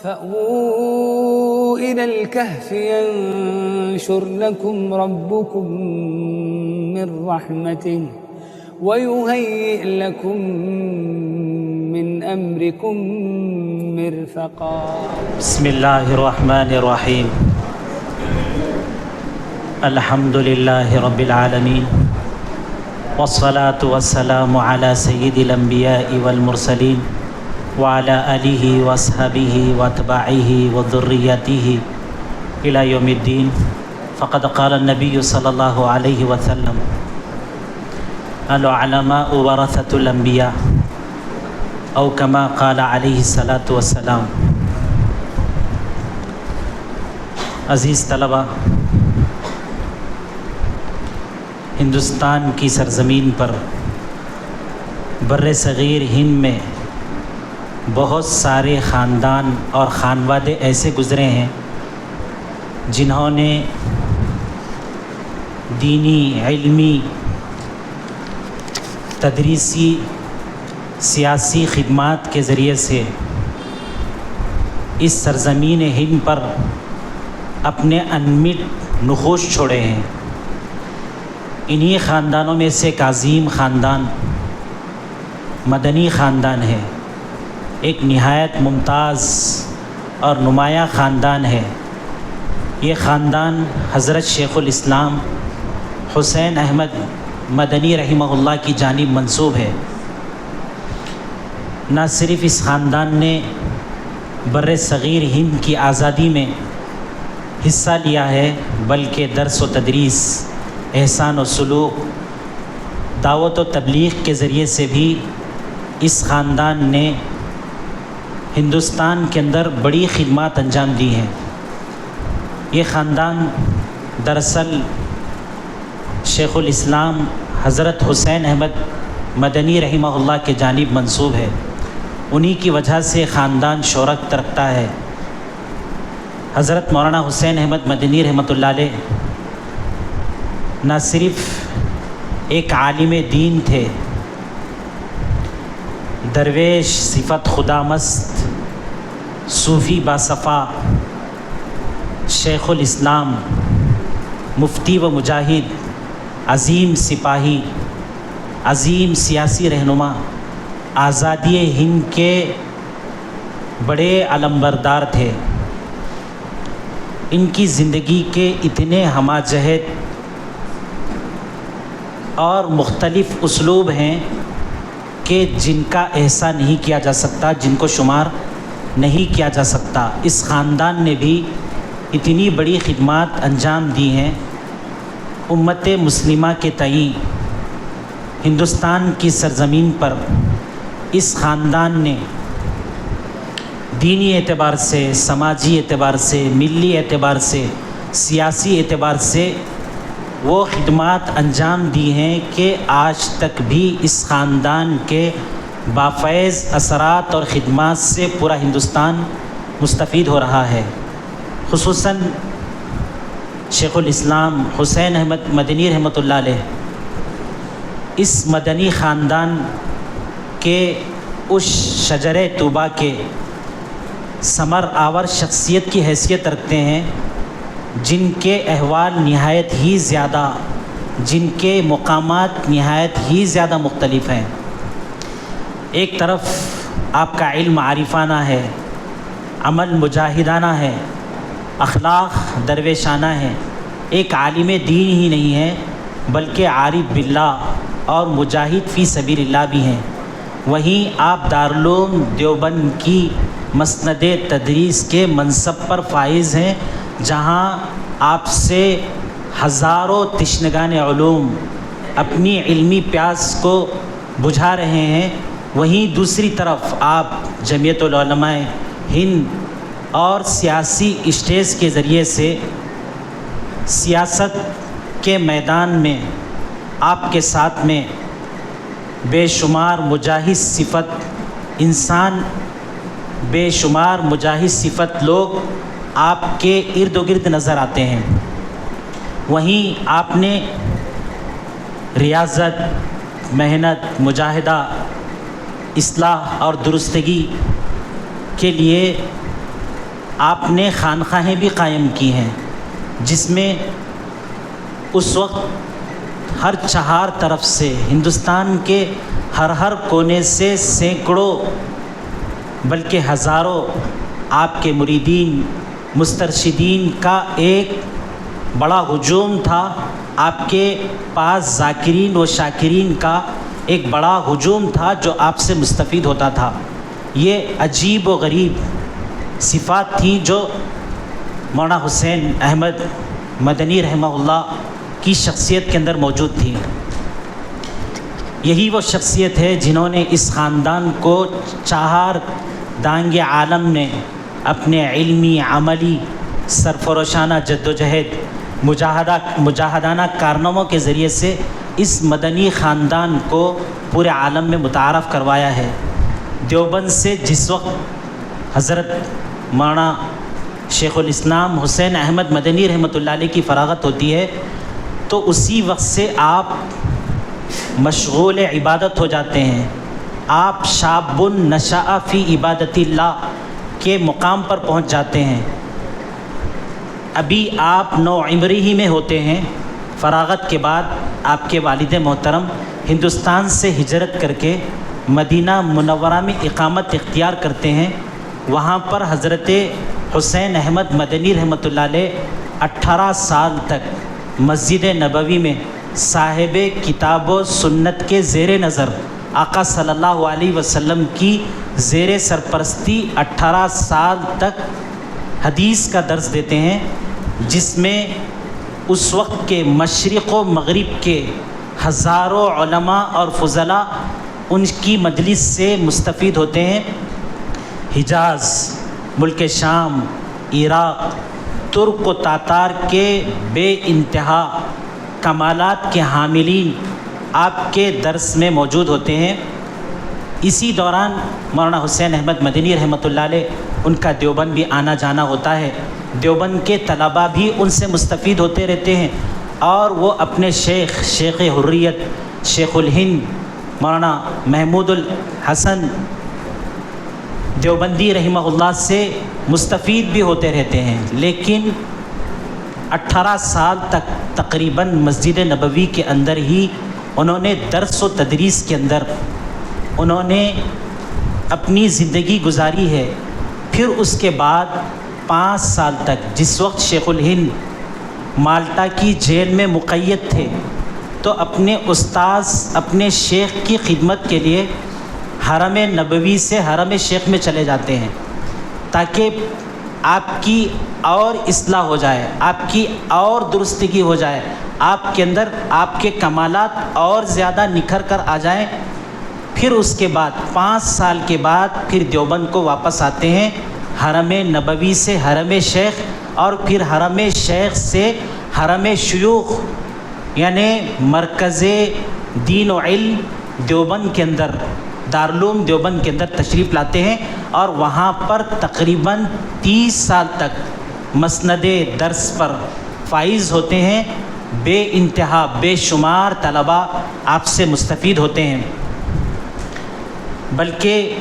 فأووا إلى الكهف ينشر لكم ربكم من رحمته ويهيئ لكم من أمركم مرفقا. بسم الله الرحمن الرحيم. الحمد لله رب العالمين والصلاة والسلام على سيد الأنبياء والمرسلين وعلى آله وأصحابه وأتباعه وذريته إلى يوم الدين. فقد قال النبي صلى الله عليه وسلم: العلماء ورثة الأنبياء، او كما قال علیہ الصلاۃ والسلام. عزیز طلبہ، ہندوستان کی سرزمین پر بر صغیر ہند میں بہت سارے خاندان اور خانوادے ایسے گزرے ہیں جنہوں نے دینی، علمی، تدریسی، سیاسی خدمات کے ذریعے سے اس سرزمین ہند پر اپنے انمٹ نقوش چھوڑے ہیں. انہی خاندانوں میں سے ایک عظیم خاندان مدنی خاندان ہے، ایک نہایت ممتاز اور نمایاں خاندان ہے. یہ خاندان حضرت شیخ الاسلام حسین احمد مدنی رحمہ اللہ کی جانب منسوب ہے. نہ صرف اس خاندان نے بر صغیر ہند کی آزادی میں حصہ لیا ہے، بلکہ درس و تدریس، احسان و سلوک، دعوت و تبلیغ کے ذریعے سے بھی اس خاندان نے ہندوستان کے اندر بڑی خدمات انجام دی ہیں. یہ خاندان دراصل شیخ الاسلام حضرت حسین احمد مدنی رحمہ اللہ کے جانب منسوب ہے. انہی کی وجہ سے خاندان شہرت رکھتا ہے. حضرت مولانا حسین احمد مدنی رحمۃ اللہ علیہ نہ صرف ایک عالم دین تھے، درویش صفت خدا مست، صوفی باصفا، شیخ الاسلام، مفتی و مجاہد، عظیم سپاہی، عظیم سیاسی رہنما، آزادی ہند کے بڑے علمبردار تھے. ان کی زندگی کے اتنے ہمہ جہت اور مختلف اسلوب ہیں کہ جن کا احصاء نہیں کیا جا سکتا، جن کو شمار نہیں کیا جا سکتا. اس خاندان نے بھی اتنی بڑی خدمات انجام دی ہیں امت مسلمہ کے تئیں. ہندوستان کی سرزمین پر اس خاندان نے دینی اعتبار سے، سماجی اعتبار سے، ملی اعتبار سے، سیاسی اعتبار سے وہ خدمات انجام دی ہیں کہ آج تک بھی اس خاندان کے بافیض اثرات اور خدمات سے پورا ہندوستان مستفید ہو رہا ہے. خصوصاً شیخ الاسلام حسین احمد مدنی رحمۃ اللہ علیہ اس مدنی خاندان کے اس شجر طوبہ کے ثمر آور شخصیت کی حیثیت رکھتے ہیں، جن کے احوال نہایت ہی زیادہ، جن کے مقامات نہایت ہی زیادہ مختلف ہیں. ایک طرف آپ کا علم عارفانہ ہے، عمل مجاہدانہ ہے، اخلاق درویشانہ ہے. ایک عالم دین ہی نہیں ہے بلکہ عارف باللہ اور مجاہد فی سبیل اللہ بھی ہیں. وہیں آپ دارالعلوم دیوبند کی مسند تدریس کے منصب پر فائز ہیں، جہاں آپ سے ہزاروں تشنگان علوم اپنی علمی پیاس کو بجھا رہے ہیں. وہیں دوسری طرف آپ جمعیت العلماء ہند اور سیاسی اسٹیج کے ذریعے سے سیاست کے میدان میں آپ کے ساتھ میں بے شمار مجاہد صفت انسان، بے شمار مجاہد صفت لوگ آپ کے ارد و گرد نظر آتے ہیں. وہیں آپ نے ریاضت، محنت، مجاہدہ، اصلاح اور درستگی کے لیے آپ نے خانقاہیں بھی قائم کی ہیں، جس میں اس وقت ہر چہار طرف سے ہندوستان کے ہر کونے سے سینکڑوں بلکہ ہزاروں آپ کے مریدین مسترشدین کا ایک بڑا ہجوم تھا، آپ کے پاس ذاکرین و شاکرین کا ایک بڑا ہجوم تھا جو آپ سے مستفید ہوتا تھا۔ یہ عجیب و غریب صفات تھیں جو مولانا حسین احمد مدنی رحمہ اللہ کی شخصیت کے اندر موجود تھی۔ یہی وہ شخصیت ہے جنہوں نے اس خاندان کو چہار دانگ عالم میں اپنے علمی عملی سرفروشانہ جدوجہد مجاہدانہ کارناموں کے ذریعے سے اس مدنی خاندان کو پورے عالم میں متعارف کروایا ہے۔ دیوبند سے جس وقت حضرت مولانا شیخ الاسلام حسین احمد مدنی رحمۃ اللہ علیہ کی فراغت ہوتی ہے تو اسی وقت سے آپ مشغول عبادت ہو جاتے ہیں۔ آپ شاب نشأ فی عبادت اللہ کے مقام پر پہنچ جاتے ہیں۔ ابھی آپ نوعمری ہی میں ہوتے ہیں۔ فراغت کے بعد آپ کے والد محترم ہندوستان سے ہجرت کر کے مدینہ منورہ میں اقامت اختیار کرتے ہیں۔ وہاں پر حضرت حسین احمد مدنی رحمۃ اللہ علیہ 18 سال تک مسجد نبوی میں صاحب کتاب و سنت کے زیر نظر آقا صلی اللہ علیہ وسلم کی زیر سرپرستی 18 سال تک حدیث کا درس دیتے ہیں، جس میں اس وقت کے مشرق و مغرب کے ہزاروں علماء اور فضلاء ان کی مجلس سے مستفید ہوتے ہیں۔ حجاز، ملک شام، عراق، ترک و تاتار کے بے انتہا کمالات کے حاملین آپ کے درس میں موجود ہوتے ہیں۔ اسی دوران مولانا حسین احمد مدنی رحمۃ اللہ علیہ ان کا دیوبند بھی آنا جانا ہوتا ہے۔ دیوبند کے طلباء بھی ان سے مستفید ہوتے رہتے ہیں اور وہ اپنے شیخ حریت شیخ الہند مولانا محمود الحسن دیوبندی رحمہ اللہ سے مستفید بھی ہوتے رہتے ہیں۔ لیکن 18 سال تک تقریباً مسجد نبوی کے اندر ہی انہوں نے درس و تدریس کے اندر انہوں نے اپنی زندگی گزاری ہے۔ پھر اس کے بعد 5 سال تک جس وقت شیخ الہند مالٹا کی جیل میں مقید تھے تو اپنے استاذ اپنے شیخ کی خدمت کے لیے حرم نبوی سے حرم شیخ میں چلے جاتے ہیں تاکہ آپ کی اور اصلاح ہو جائے، آپ کی اور درستگی ہو جائے، آپ کے اندر آپ کے کمالات اور زیادہ نکھر کر آ جائیں۔ پھر اس کے بعد 5 سال کے بعد پھر دیوبند کو واپس آتے ہیں، حرم نبوی سے حرم شیخ اور پھر حرم شیخ سے حرم شیوخ یعنی مرکز دین و علم دیوبند کے اندر دارالعلوم دیوبند کے اندر تشریف لاتے ہیں اور وہاں پر تقریباً 30 سال تک مسند درس پر فائز ہوتے ہیں۔ بے انتہا بے شمار طلباء آپ سے مستفید ہوتے ہیں۔ بلکہ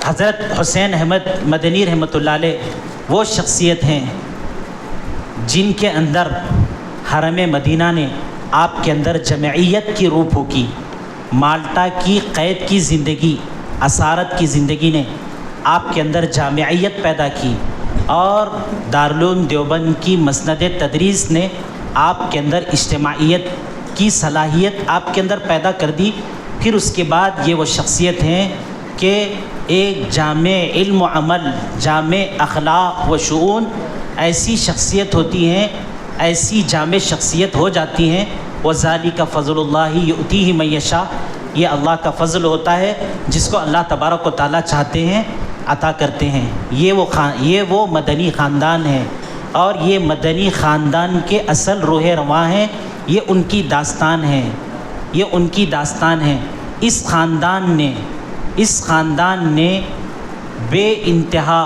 حضرت حسین احمد مدنی رحمۃ اللہ علیہ وہ شخصیت ہیں جن کے اندر حرم مدینہ نے آپ کے اندر جمعیت کی روح پھونکی۔ مالٹا کی قید کی زندگی، اسارت کی زندگی نے آپ کے اندر جامعیت پیدا کی اور دارالعلوم دیوبند کی مسند تدریس نے آپ کے اندر اجتماعیت کی صلاحیت آپ کے اندر پیدا کر دی۔ پھر اس کے بعد یہ وہ شخصیت ہیں کہ ایک جامع علم و عمل، جامع اخلاق و شؤون ایسی شخصیت ہوتی ہیں، ایسی جامع شخصیت ہو جاتی ہیں۔ وَذَلِكَ فَضْلُ اللَّهِ يُؤْتِيهِ مَن يَشَاءُ، یہ اللہ کا فضل ہوتا ہے جس کو اللہ تبارک و تعالیٰ چاہتے ہیں عطا کرتے ہیں۔ یہ وہ مدنی خاندان ہے اور یہ مدنی خاندان کے اصل روح رواں ہیں۔ یہ ان کی داستان ہے، یہ ان کی داستان ہے۔ اس خاندان نے بے انتہا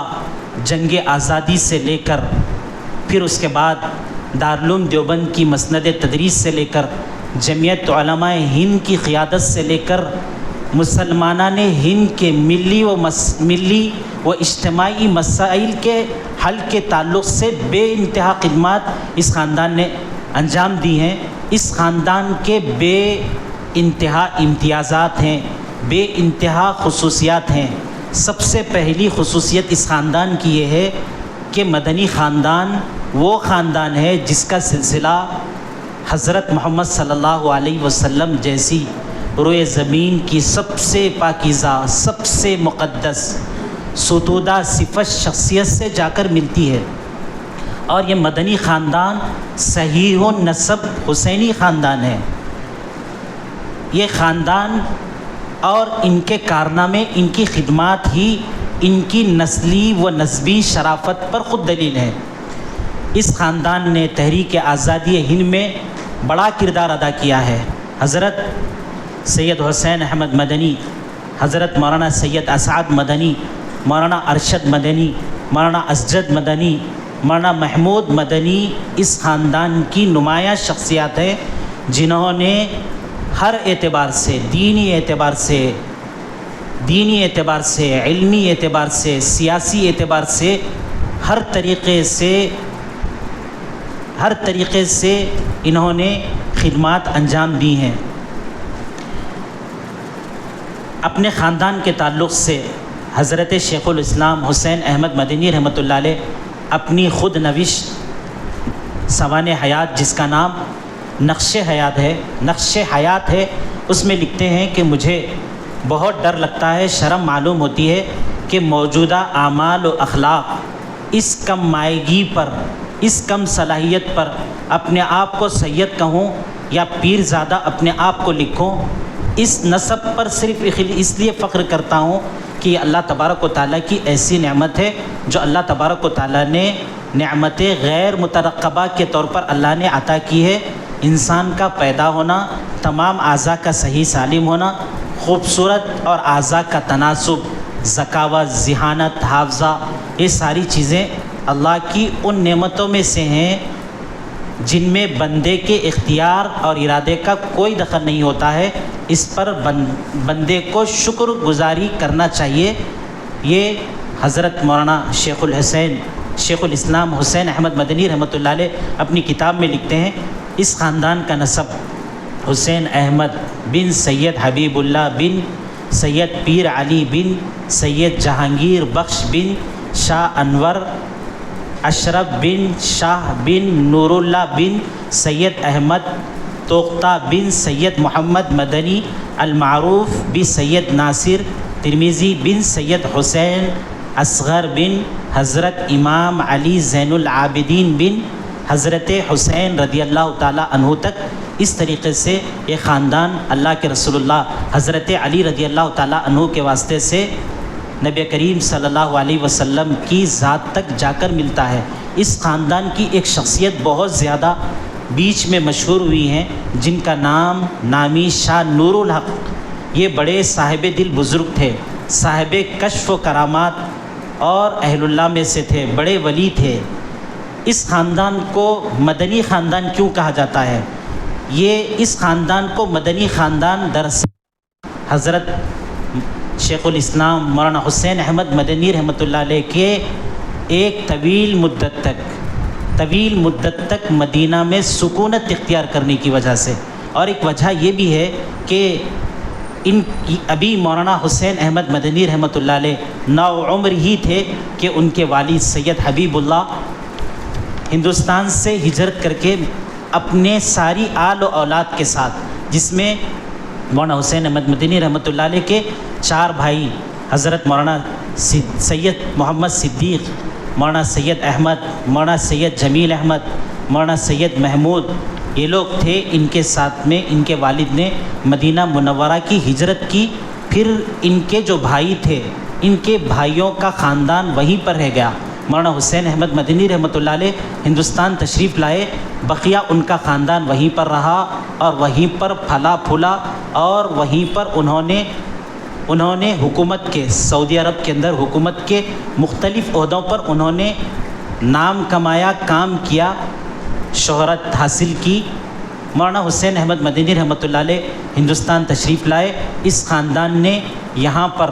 جنگ آزادی سے لے کر پھر اس کے بعد دارالعلوم دیوبند کی مسند تدریس سے لے کر جمعیت علماء ہند کی قیادت سے لے کر مسلمانان ہند کے ملی و اجتماعی مسائل کے حل کے تعلق سے بے انتہا خدمات اس خاندان نے انجام دی ہیں۔ اس خاندان کے بے انتہا امتیازات ہیں، بے انتہا خصوصیات ہیں۔ سب سے پہلی خصوصیت اس خاندان کی یہ ہے کہ مدنی خاندان وہ خاندان ہے جس کا سلسلہ حضرت محمد صلی اللہ علیہ وسلم جیسی روئے زمین کی سب سے پاکیزہ، سب سے مقدس، ستودہ صفت شخصیت سے جا کر ملتی ہے۔ اور یہ مدنی خاندان صحیح النسب حسینی خاندان ہے۔ یہ خاندان اور ان کے کارنامے، ان کی خدمات ہی ان کی نسلی و نسبی شرافت پر خود دلیل ہے۔ اس خاندان نے تحریک آزادی ہند میں بڑا کردار ادا کیا ہے۔ حضرت سید حسین احمد مدنی، حضرت مولانا سید اسعد مدنی، مولانا ارشد مدنی، مولانا اسجد مدنی، مولانا محمود مدنی اس خاندان کی نمایاں شخصیات ہیں جنہوں نے ہر اعتبار سے، دینی اعتبار سے، علمی اعتبار سے، سیاسی اعتبار سے، ہر طریقے سے انہوں نے خدمات انجام دی ہیں۔ اپنے خاندان کے تعلق سے حضرت شیخ الاسلام حسین احمد مدنی رحمۃ اللہ علیہ اپنی خود نوشت سوانح حیات، جس کا نام نقش حیات ہے، اس میں لکھتے ہیں کہ مجھے بہت ڈر لگتا ہے، شرم معلوم ہوتی ہے کہ موجودہ اعمال و اخلاق اس کم مائیگی پر، اس کم صلاحیت پر اپنے آپ کو سید کہوں یا پیر زادہ اپنے آپ کو لکھوں۔ اس نسب پر صرف اس لیے فخر کرتا ہوں کہ یہ اللہ تبارک و تعالیٰ کی ایسی نعمت ہے جو اللہ تبارک و تعالیٰ نے نعمت غیر مترقبہ کے طور پر اللہ نے عطا کی ہے۔ انسان کا پیدا ہونا، تمام اعضاء کا صحیح سالم ہونا، خوبصورت اور اعضاء کا تناسب، ذکاوت، ذہانت، حافظہ، یہ ساری چیزیں اللہ کی ان نعمتوں میں سے ہیں جن میں بندے کے اختیار اور ارادے کا کوئی دخل نہیں ہوتا ہے۔ اس پر بندے کو شکر گزاری کرنا چاہیے۔ یہ حضرت مولانا شیخ الاسلام حسین احمد مدنی رحمۃ اللہ علیہ اپنی کتاب میں لکھتے ہیں۔ اس خاندان کا نسب حسین احمد بن سید حبیب اللہ بن سید پیر علی بن سید جہانگیر بخش بن شاہ انور اشرف بن شاہ بن نور اللہ بن سید احمد توختہ بن سید محمد مدنی المعروف بن سید ناصر ترمیزی بن سید حسین اصغر بن حضرت امام علی زین العابدین بن حضرت حسین رضی اللہ تعالیٰ عنہ تک، اس طریقے سے یہ خاندان اللہ کے رسول اللہ حضرت علی رضی اللہ تعالیٰ عنہ کے واسطے سے نبی کریم صلی اللہ علیہ وسلم کی ذات تک جا کر ملتا ہے۔ اس خاندان کی ایک شخصیت بہت زیادہ بیچ میں مشہور ہوئی ہیں جن کا نام نامی شاہ نور الحق، یہ بڑے صاحب دل بزرگ تھے، صاحب کشف و کرامات اور اہل اللہ میں سے تھے، بڑے ولی تھے۔ اس خاندان کو مدنی خاندان کیوں کہا جاتا ہے؟ یہ اس خاندان کو مدنی خاندان دراصل حضرت شیخ الاسلام مولانا حسین احمد مدنی رحمۃ اللہ علیہ کے ایک طویل مدت تک مدینہ میں سکونت اختیار کرنے کی وجہ سے، اور ایک وجہ یہ بھی ہے کہ ابھی مولانا حسین احمد مدنی رحمۃ اللہ علیہ نوعمر ہی تھے کہ ان کے والد سید حبیب اللہ ہندوستان سے ہجرت کر کے اپنے ساری آل و اولاد کے ساتھ، جس میں مولانا حسین احمد مدنی رحمۃ اللہ علیہ کے 4 بھائی حضرت مولانا سید محمد صدیق، مولانا سید احمد، مولانا سید جمیل احمد، مولانا سید محمود، یہ لوگ تھے۔ ان کے ساتھ میں ان کے والد نے مدینہ منورہ کی ہجرت کی۔ پھر ان کے جو بھائی تھے، ان کے بھائیوں کا خاندان وہیں پر رہ گیا۔ مولانا حسین احمد مدنی رحمۃ اللہ علیہ ہندوستان تشریف لائے، بقیہ ان کا خاندان وہیں پر رہا اور وہیں پر پھلا پھولا، اور وہیں پر انہوں نے حکومت کے، سعودی عرب کے اندر حکومت کے مختلف عہدوں پر انہوں نے نام کمایا، کام کیا، شہرت حاصل کی۔ مولانا حسین احمد مدنی رحمۃ اللہ علیہ ہندوستان تشریف لائے، اس خاندان نے یہاں پر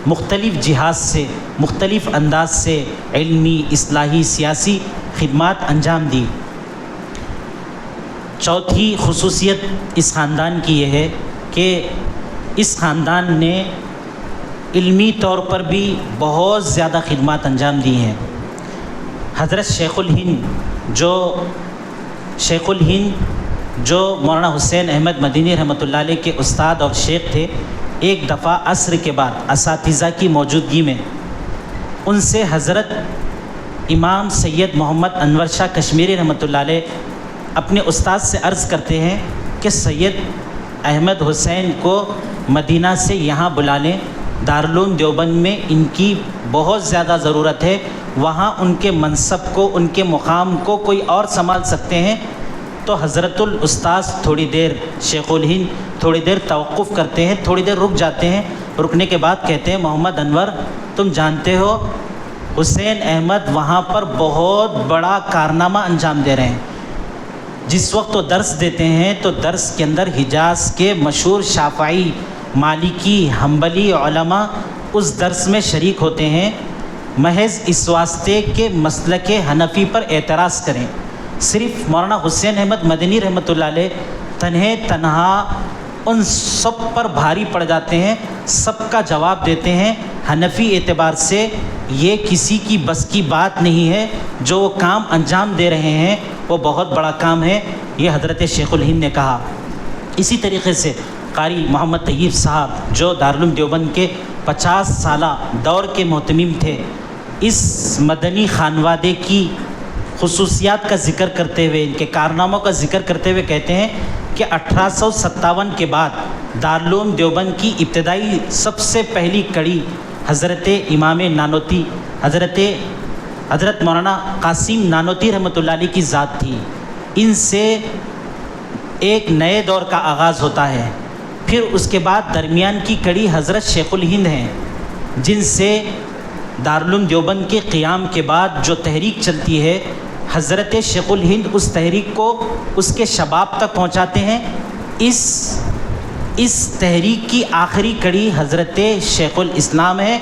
مختلف جہاز سے، مختلف انداز سے علمی، اصلاحی، سیاسی خدمات انجام دی۔ چوتھی خصوصیت اس خاندان کی یہ ہے کہ اس خاندان نے علمی طور پر بھی بہت زیادہ خدمات انجام دی ہیں۔ حضرت شیخ الہند جو مولانا حسین احمد مدنی رحمۃ اللہ علیہ کے استاد اور شیخ تھے، ایک دفعہ عصر کے بعد اساتذہ کی موجودگی میں ان سے حضرت امام سید محمد انور شاہ کشمیری رحمۃ اللہ علیہ اپنے استاد سے عرض کرتے ہیں کہ سید احمد حسین کو مدینہ سے یہاں بلا لیں، دارالعلوم دیوبند میں ان کی بہت زیادہ ضرورت ہے، وہاں ان کے منصب کو، ان کے مقام کو کوئی اور سنبھال سکتے ہیں۔ تو حضرت الاستاذ تھوڑی دیر، شیخ الہند تھوڑی دیر توقف کرتے ہیں، تھوڑی دیر رک جاتے ہیں، رکنے کے بعد کہتے ہیں محمد انور تم جانتے ہو حسین احمد وہاں پر بہت بڑا کارنامہ انجام دے رہے ہیں۔ جس وقت وہ درس دیتے ہیں تو درس کے اندر حجاز کے مشہور شافعی، مالکی، حنبلی علماء اس درس میں شریک ہوتے ہیں، محض اس واسطے کہ مسلک حنفی پر اعتراض کریں۔ صرف مولانا حسین احمد مدنی رحمۃ اللہ علیہ تنہا ان سب پر بھاری پڑ جاتے ہیں، سب کا جواب دیتے ہیں۔ حنفی اعتبار سے یہ کسی کی بس کی بات نہیں ہے، جو وہ کام انجام دے رہے ہیں وہ بہت بڑا کام ہے، یہ حضرت شیخ الہند نے کہا۔ اسی طریقے سے قاری محمد طیب صاحب جو دارالعلوم دیوبند کے 50 سالہ دور کے محتمم تھے، اس مدنی خانوادے کی خصوصیات کا ذکر کرتے ہوئے، ان کے کارناموں کا ذکر کرتے ہوئے کہتے ہیں کہ 1857 کے بعد دارالعلوم دیوبند کی ابتدائی سب سے پہلی کڑی حضرت امام نانوتی، حضرت مولانا قاسم نانوتی رحمۃ اللہ علیہ کی ذات تھی۔ ان سے ایک نئے دور کا آغاز ہوتا ہے۔ پھر اس کے بعد درمیان کی کڑی حضرت شیخ الہند ہیں، جن سے دارالعلوم دیوبند کے قیام کے بعد جو تحریک چلتی ہے، حضرت شیخ الہند اس تحریک کو اس کے شباب تک پہنچاتے ہیں۔ اس تحریک کی آخری کڑی حضرت شیخ الاسلام ہے،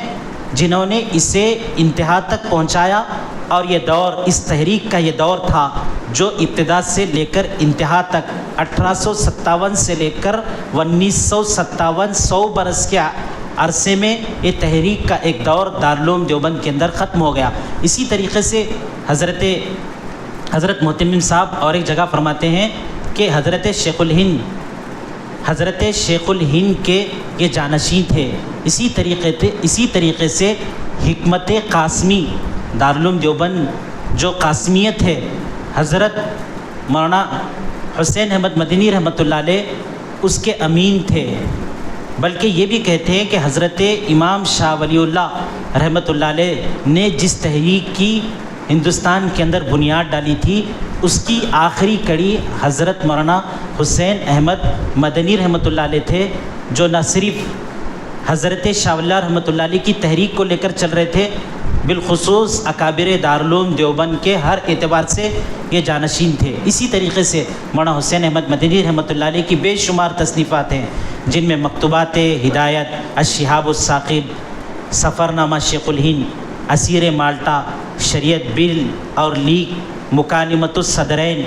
جنہوں نے اسے انتہا تک پہنچایا، اور یہ دور، اس تحریک کا یہ دور تھا جو ابتدا سے لے کر انتہا تک 1857 سے لے کر 1957 100 برس کے عرصے میں یہ تحریک کا ایک دور دارالعلوم دیوبند کے اندر ختم ہو گیا۔ اسی طریقے سے حضرت محتمم صاحب اور ایک جگہ فرماتے ہیں کہ حضرت شیخ الہند کے یہ جانشین تھے۔ اسی طریقے سے حکمت قاسمی، دارالعلوم دیوبند جو قاسمیت ہے، حضرت مولانا حسین احمد مدنی رحمۃ اللہ علیہ اس کے امین تھے۔ بلکہ یہ بھی کہتے ہیں کہ حضرت امام شاہ ولی اللہ رحمۃ اللہ علیہ نے جس تحریک کی ہندوستان کے اندر بنیاد ڈالی تھی، اس کی آخری کڑی حضرت مولانا حسین احمد مدنی رحمۃ اللہ علیہ تھے، جو نہ صرف حضرت شاہ ولی اللہ رحمۃ اللہ علیہ کی تحریک کو لے کر چل رہے تھے، بالخصوص اکابر دارالعلوم دیوبند کے ہر اعتبار سے یہ جانشین تھے۔ اسی طریقے سے مولانا حسین احمد مدنی رحمۃ اللہ علیہ کی بے شمار تصنیفات ہیں، جن میں مکتوبات ہدایت، الشہاب الثاقب، سفر نامہ شیخ الہند، اسیر مالٹا، شریعت بل اور لیگ، مکالمۃ الصدرین،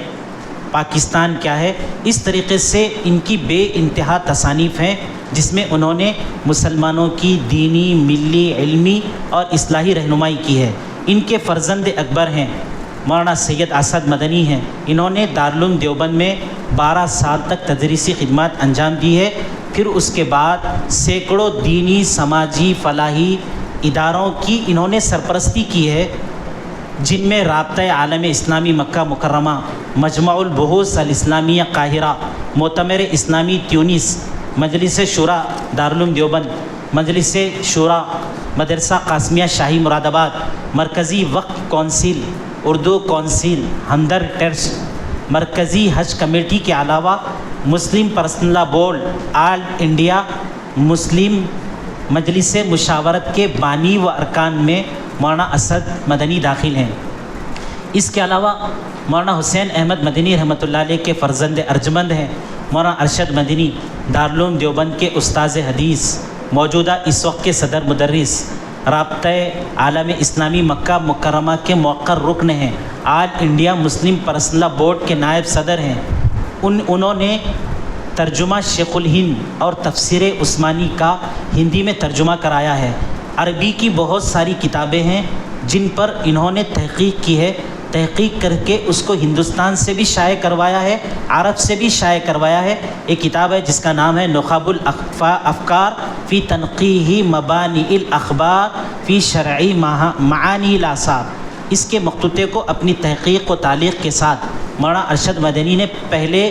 پاکستان کیا ہے۔ اس طریقے سے ان کی بے انتہا تصانیف ہیں، جس میں انہوں نے مسلمانوں کی دینی، ملی، علمی اور اصلاحی رہنمائی کی ہے۔ ان کے فرزند اکبر ہیں مولانا سید اسد مدنی ہیں۔ انہوں نے دارالعلوم دیوبند میں 12 سال تک تدریسی خدمات انجام دی ہے۔ پھر اس کے بعد سینکڑوں دینی، سماجی، فلاحی اداروں کی انہوں نے سرپرستی کی ہے، جن میں رابطہ عالم اسلامی مکہ مکرمہ، مجمع البحوث الاسلامیہ قاہرہ، مؤتمر اسلامی تیونس، مجلس شورا دارالعلوم دیوبند، مجلس شورا مدرسہ قاسمیہ شاہی مراد آباد، مرکزی وقف کونسل، اردو کونسل، ہمدرد ٹرسٹ، مرکزی حج کمیٹی کے علاوہ مسلم پرسنل لا بورڈ، آل انڈیا مسلم مجلس مشاورت کے بانی و ارکان میں مولانا اسد مدنی داخل ہیں۔ اس کے علاوہ مولانا حسین احمد مدنی رحمۃ اللہ علیہ کے فرزند ارجمند ہیں، مولانا ارشد مدنی دارالعلوم دیوبند کے استاذ حدیث، موجودہ اس وقت کے صدر مدرس، رابطۂ عالم اسلامی مکہ مکرمہ کے موقر رکن ہیں، آل انڈیا مسلم پرسنل لاء بورڈ کے نائب صدر ہیں۔ انہوں نے ترجمہ شیخ الہند اور تفسیر عثمانی کا ہندی میں ترجمہ کرایا ہے۔ عربی کی بہت ساری کتابیں ہیں جن پر انہوں نے تحقیق کی ہے، تحقیق کر کے اس کو ہندوستان سے بھی شائع کروایا ہے، عرب سے بھی شائع کروایا ہے۔ ایک کتاب ہے جس کا نام ہے نخب الافکار فی تنقیح مبانی الاخبار فی شرعی معانی الاثار۔ اس کے مخطوطے کو اپنی تحقیق و تعلیق کے ساتھ مولانا ارشد مدنی نے پہلے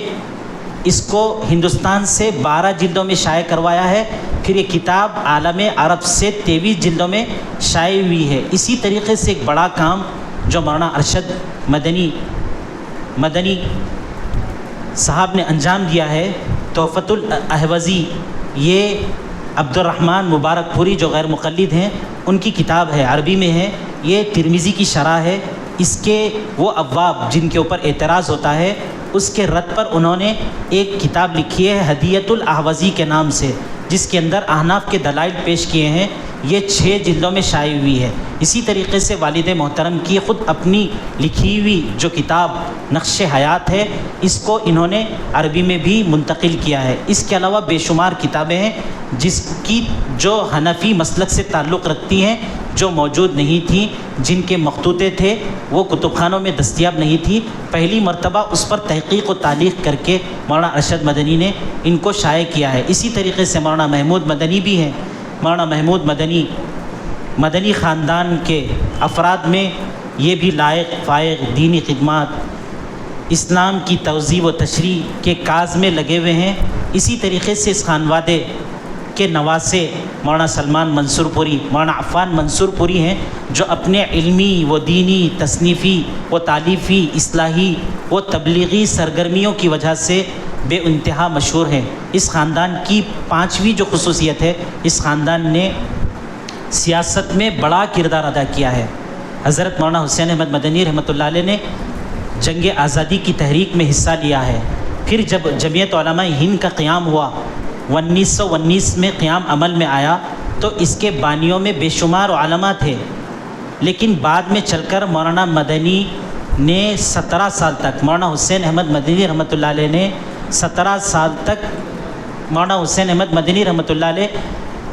اس کو ہندوستان سے 12 جلدوں میں شائع کروایا ہے، پھر یہ کتاب عالم عرب سے 23 جلدوں میں شائع ہوئی ہے۔ اسی طریقے سے ایک بڑا کام جو مولانا ارشد مدنی صاحب نے انجام دیا ہے، تحفۃ الاحوزی، یہ عبد الرحمن مبارک پوری جو غیر مقلد ہیں ان کی کتاب ہے، عربی میں ہے، یہ ترمذی کی شرح ہے۔ اس کے وہ ابواب جن کے اوپر اعتراض ہوتا ہے اس کے رد پر انہوں نے ایک کتاب لکھی ہے ہدیۃ الاحوزی کے نام سے، جس کے اندر احناف کے دلائل پیش کیے ہیں۔ یہ 6 جلدوں میں شائع ہوئی ہے۔ اسی طریقے سے والد محترم کی خود اپنی لکھی ہوئی جو کتاب نقش حیات ہے، اس کو انہوں نے عربی میں بھی منتقل کیا ہے۔ اس کے علاوہ بے شمار کتابیں ہیں جس کی جو حنفی مسلک سے تعلق رکھتی ہیں، جو موجود نہیں تھیں، جن کے مخطوطے تھے وہ کتب خانوں میں دستیاب نہیں تھی، پہلی مرتبہ اس پر تحقیق و تعلیق کر کے مولانا ارشد مدنی نے ان کو شائع کیا ہے۔ اسی طریقے سے مولانا محمود مدنی بھی ہیں۔ مولانا محمود مدنی خاندان کے افراد میں یہ بھی لائق فائق دینی خدمات، اسلام کی توضیح و تشریح کے کاز میں لگے ہوئے ہیں۔ اسی طریقے سے اس خانوادے کے نواسے مولانا سلمان منصور پوری، مولانا عفان منصور پوری ہیں، جو اپنے علمی و دینی تصنیفی و تالیفی اصلاحی و تبلیغی سرگرمیوں کی وجہ سے بے انتہا مشہور ہیں۔ اس خاندان کی 5ویں جو خصوصیت ہے، اس خاندان نے سیاست میں بڑا کردار ادا کیا ہے۔ حضرت مولانا حسین احمد مدنی رحمۃ اللہ علیہ نے جنگ آزادی کی تحریک میں حصہ لیا ہے۔ پھر جب جمعیت علماء ہند کا قیام ہوا، 1919 میں قیام عمل میں آیا، تو اس کے بانیوں میں بے شمار علماء تھے، لیکن بعد میں چل کر مولانا مدنی نے 17 سال تک، مولانا حسین احمد مدنی رحمۃ اللہ علیہ نے 17 سال تک مولانا حسین احمد مدنی رحمۃ اللہ علیہ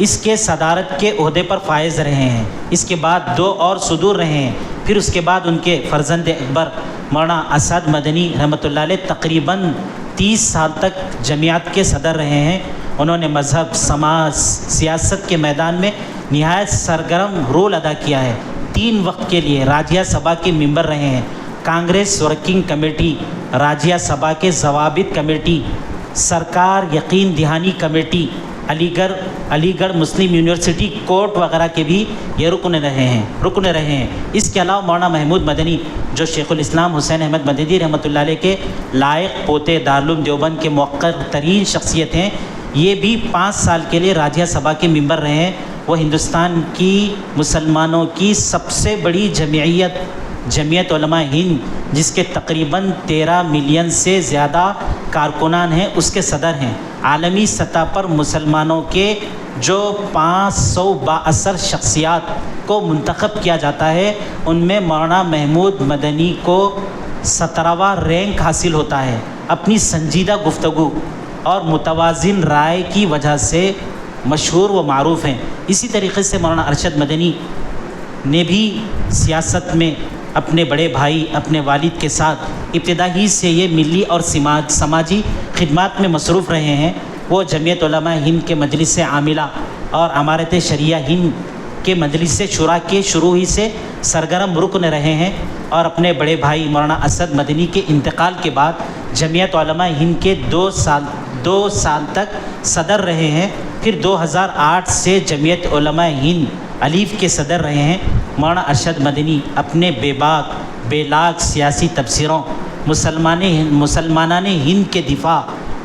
اس کے صدارت کے عہدے پر فائز رہے ہیں۔ اس کے بعد 2 اور صدور رہے ہیں۔ پھر اس کے بعد ان کے فرزند اکبر مولانا اسد مدنی رحمۃ اللہ علیہ تقریباً 30 سال تک جمعیت کے صدر رہے ہیں۔ انہوں نے مذہب، سماج، سیاست کے میدان میں نہایت سرگرم رول ادا کیا ہے۔ 3 وقت کے لیے راجیہ سبھا کے ممبر رہے ہیں، کانگریس ورکنگ کمیٹی، راجیہ سبھا کے ضوابط کمیٹی، سرکار یقین دہانی کمیٹی، علی گڑھ مسلم یونیورسٹی کوٹ وغیرہ کے بھی یہ رکن رہے ہیں۔ اس کے علاوہ مولانا محمود مدنی جو شیخ الاسلام حسین احمد مدنی رحمۃ اللہ علیہ کے لائق پوتے، دارالعلوم دیوبند کے موقر ترین شخصیت ہیں، یہ بھی 5 سال کے لیے راجیہ سبھا کے ممبر رہے ہیں۔ وہ ہندوستان کی مسلمانوں کی سب سے بڑی جمعیت علماء ہند، جس کے تقریباً 13 ملین سے زیادہ کارکنان ہیں، اس کے صدر ہیں۔ عالمی سطح پر مسلمانوں کے جو 500 بااثر شخصیات کو منتخب کیا جاتا ہے، ان میں مولانا محمود مدنی کو 17واں رینک حاصل ہوتا ہے۔ اپنی سنجیدہ گفتگو اور متوازن رائے کی وجہ سے مشہور و معروف ہیں۔ اسی طریقے سے مولانا ارشد مدنی نے بھی سیاست میں اپنے بڑے بھائی، اپنے والد کے ساتھ ابتدائی سے یہ ملی اور سماجی خدمات میں مصروف رہے ہیں۔ وہ جمعیت علماء ہند کے مجلس عاملہ اور امارت شریعہ ہند کے مجلس شورا کے شروع ہی سے سرگرم رکن رہے ہیں، اور اپنے بڑے بھائی مولانا اسد مدنی کے انتقال کے بعد جمعیت علماء ہند کے 2 سال تک صدر رہے ہیں۔ پھر 2008 سے جمعیت علماء ہند الیف کے صدر رہے ہیں۔ مولانا ارشد مدنی اپنے بے لاگ سیاسی تبصروں، مسلمانان ہند کے دفاع،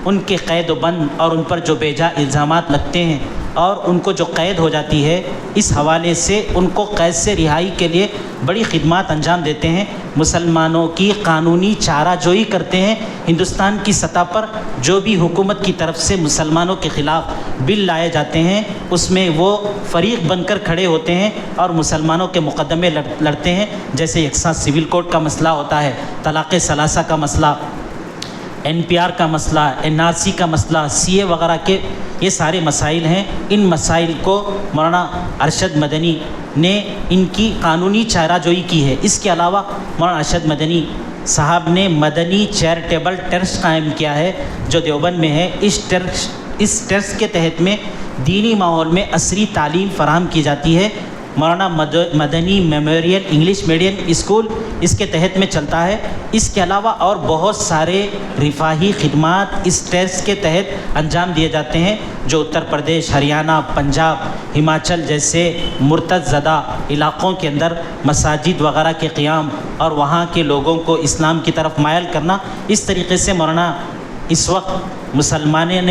ان کے قید و بند اور ان پر جو بیجا الزامات لگتے ہیں اور ان کو جو قید ہو جاتی ہے، اس حوالے سے ان کو قید سے رہائی کے لیے بڑی خدمات انجام دیتے ہیں۔ مسلمانوں کی قانونی چارہ جوئی کرتے ہیں۔ ہندوستان کی سطح پر جو بھی حکومت کی طرف سے مسلمانوں کے خلاف بل لائے جاتے ہیں اس میں وہ فریق بن کر کھڑے ہوتے ہیں اور مسلمانوں کے مقدمے لڑتے ہیں، جیسے یکساں سول کوڈ کا مسئلہ ہوتا ہے، طلاق ثلاثہ کا مسئلہ، NPR کا مسئلہ، NRC کا مسئلہ، CA وغیرہ کے یہ سارے مسائل ہیں۔ ان مسائل کو مولانا ارشد مدنی نے ان کی قانونی چارہ جوئی کی ہے۔ اس کے علاوہ مولانا ارشد مدنی صاحب نے مدنی چیریٹیبل ٹرسٹ قائم کیا ہے جو دیوبند میں ہے۔ اس ٹرسٹ کے تحت میں دینی ماحول میں عصری تعلیم فراہم کی جاتی ہے۔ مولانا مدنی میموریل انگلش میڈیم اسکول اس کے تحت میں چلتا ہے۔ اس کے علاوہ اور بہت سارے رفاہی خدمات اس ٹرسٹ کے تحت انجام دیے جاتے ہیں جو اتر پردیش، ہریانہ، پنجاب، ہماچل جیسے مرتد زدہ علاقوں کے اندر مساجد وغیرہ کے قیام اور وہاں کے لوگوں کو اسلام کی طرف مائل کرنا۔ اس طریقے سے مولانا اس وقت مسلمانان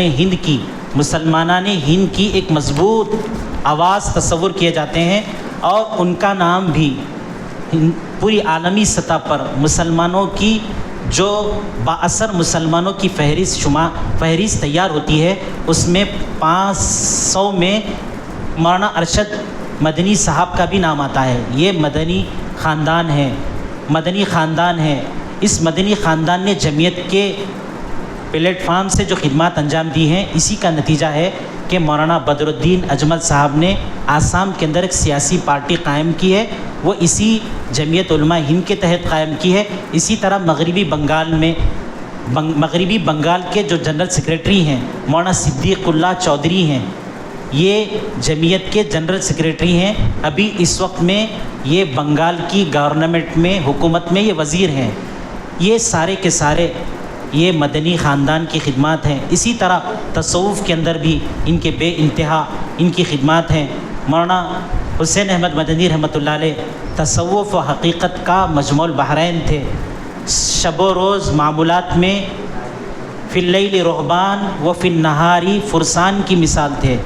ہند کی ایک مضبوط آواز تصور کیے جاتے ہیں اور ان کا نام بھی پوری عالمی سطح پر مسلمانوں کی جو بااثر مسلمانوں کی فہرست تیار ہوتی ہے اس میں 500 میں مولانا ارشد مدنی صاحب کا بھی نام آتا ہے۔ یہ مدنی خاندان ہے۔ اس مدنی خاندان نے جمعیت کے پلیٹ فارم سے جو خدمات انجام دی ہیں اسی کا نتیجہ ہے کہ مولانا بدر الدین اجمل صاحب نے آسام کے اندر ایک سیاسی پارٹی قائم کی ہے، وہ اسی جمعیت علماء ہند کے تحت قائم کی ہے۔ اسی طرح مغربی بنگال کے جو جنرل سیکریٹری ہیں مولانا صدیق اللہ چودھری ہیں، یہ جمعیت کے جنرل سیکریٹری ہیں۔ ابھی اس وقت میں یہ بنگال کی گورنمنٹ میں حکومت میں یہ وزیر ہیں۔ یہ سارے کے سارے یہ مدنی خاندان کی خدمات ہیں۔ اسی طرح تصوف کے اندر بھی ان کے بے انتہا ان کی خدمات ہیں۔ مولانا حسین احمد مدنی رحمۃ اللہ علیہ تصوف و حقیقت کا مجموع البحرین تھے۔ شب و روز معمولات میں فی اللیل رہبان و فی النہار فرسان کی مثال تھے۔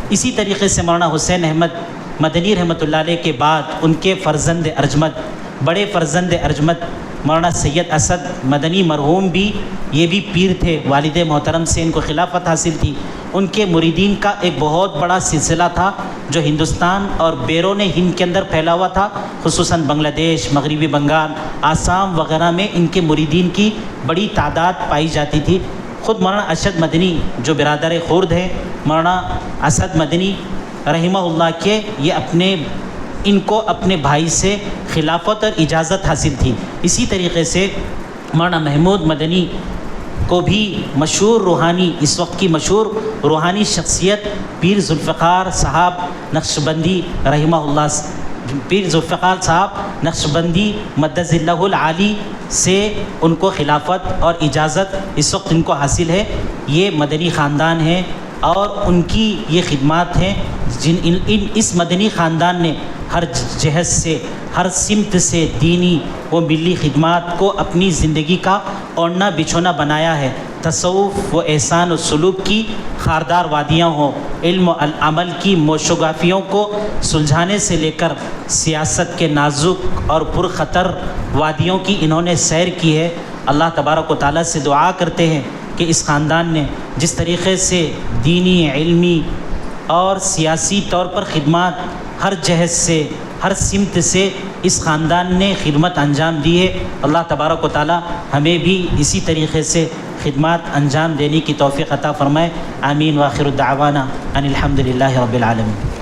اسی طریقے سے مولانا حسین احمد مدنی رحمۃ اللہ علیہ کے بعد ان کے فرزند ارجمند، بڑے فرزند ارجمند مولانا سید اسد مدنی مرحوم بھی یہ بھی پیر تھے، والد محترم سے ان کو خلافت حاصل تھی۔ ان کے مریدین کا ایک بہت بڑا سلسلہ تھا جو ہندوستان اور بیرون ہند کے اندر پھیلا ہوا تھا، خصوصاً بنگلہ دیش، مغربی بنگال، آسام وغیرہ میں ان کے مریدین کی بڑی تعداد پائی جاتی تھی۔ خود مولانا ارشد مدنی جو برادر خورد ہیں، مولانا اسد مدنی رحمہ اللہ کے ان کو اپنے بھائی سے خلافت اور اجازت حاصل تھی۔ اسی طریقے سے مولانا محمود مدنی کو بھی مشہور روحانی، اس وقت کی مشہور روحانی شخصیت پیر ذوالفقار صاحب نقشبندی رحمہ اللہ، پیر ذوالفقار صاحب نقشبندی مدد اللہ العالی سے ان کو خلافت اور اجازت اس وقت ان کو حاصل ہے۔ یہ مدنی خاندان ہیں اور ان کی یہ خدمات ہیں اس مدنی خاندان نے ہر جہت سے، ہر سمت سے دینی و ملی خدمات کو اپنی زندگی کا اوڑھنا بچھونا بنایا ہے۔ تصوف و احسان و سلوک کی خاردار وادیاں ہوں، علم و عمل کی موشگافیوں کو سلجھانے سے لے کر سیاست کے نازک اور پرخطر وادیوں کی انہوں نے سیر کی ہے۔ اللہ تبارک و تعالیٰ سے دعا کرتے ہیں کہ اس خاندان نے جس طریقے سے دینی، علمی اور سیاسی طور پر خدمات ہر جہت سے، ہر سمت سے اس خاندان نے خدمت انجام دی ہے، اللہ تبارک و تعالیٰ ہمیں بھی اسی طریقے سے خدمات انجام دینے کی توفیق عطا فرمائے۔ آمین۔ وآخر دعوانا ان الحمد للہ رب العالمین۔